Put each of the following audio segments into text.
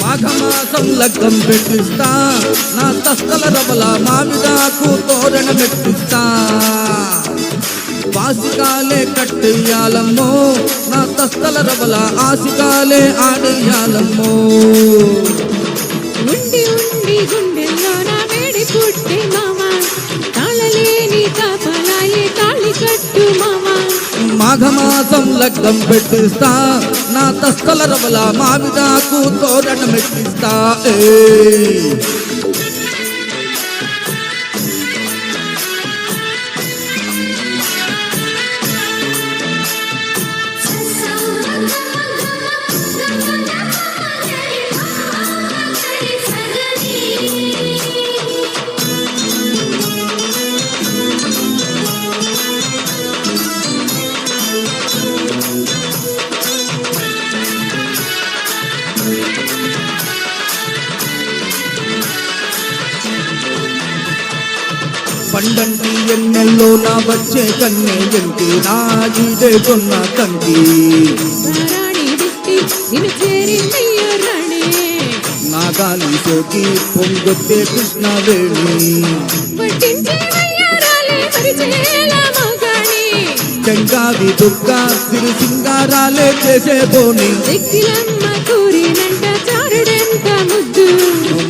మాఘమాసం లగ్గం పెట్టిస్తా, నా తస్తల రవల మామిడాకు తోరణ పెట్టిస్తా. వాసికాలే కట్టెయ్యాలమ్మో, నా తస్తల రవల ఆసికాలే ఆడెయ్యాలమ్మో. ఉండి ఉండి గుండెల్లో నా వేడి పుట్టే మామా, తాళలేని కాపలాయే తాళి కట్టు మామా. మాఘమాసం లగ్గం పెట్టిస్తా, నా తస్తల రవల మామిడాకు తోరణ పెట్టిస్తా. పండంటి ఎన్నెల్లో నా వచ్చే కన్నే ఎంటి నాగిదే కొన్న కంటి. నాగాలి సోకి పొంగొత్తే కృష్ణవేణి, చెంగాది దుర్గ సిరి సింగారాలే చేసే బోని.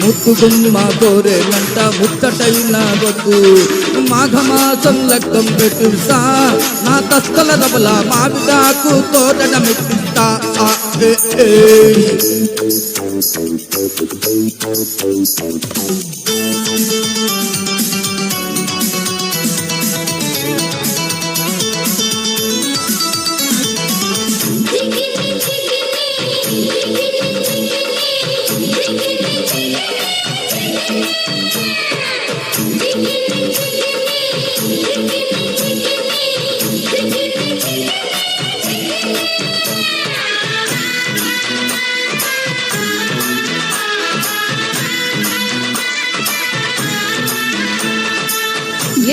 ముద్దుగుమ్మ కోరేనంట ముచ్చటైన వద్దు. మాఘమాసం లగ్గం పెట్టిస్తా, నా తస్తల రవల మామిడాకు తోరణ మెట్టిస్తా.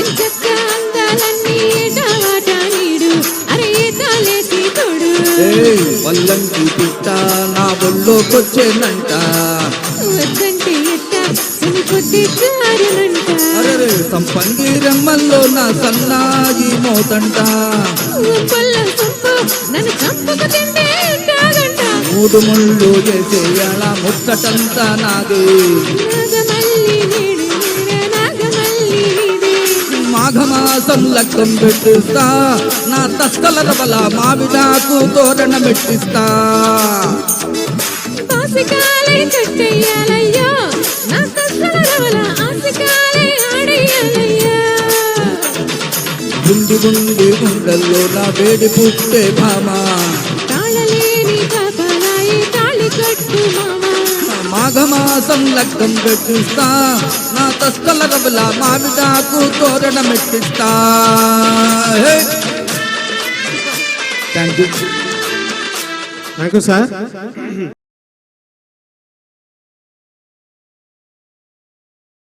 ఎంచక్క అందాలన్నీ ఏటావాట నీడు, అరే ఏతాలేసి తోడు. వల్లంకి పిట్ట నా ఒళ్ళోకొచ్చేనంట, వద్దంటే ఎట్ట సునికొద్ది జారునంట. అరే సంపంగి రెమ్మల్లో నా సన్నాయి మోతంట. పొల్ల సొంపు నన్ను చంపకు తింటే తాగంట. మూడు ముళ్ళు చేసేయాల ముచ్చటంతా నాదే. నాగమల్లి నీడు నాగమల్లి నీడే. మాఘమాసం లగ్గం పెట్టిస్తా, నా తస్తల రవల మామిడాకు తోరణ మెట్టిస్తా. ఆసికాలై కట్టెయ్యాలయ్యో, నా తస్తల రవల ఆసికాలై ఆడెయ్యాలయ్యో. గుండి గుండి గుండెల్లో నా వేడి పుట్టే భామా, తాళలేని కాపలాయే తాళి కట్టు మామా. మాఘమాసం లగ్గం పెట్టిస్తా, నా తస్తల రవల మామిడాకు తోరణ మెట్టిస్తా. Thank you sir.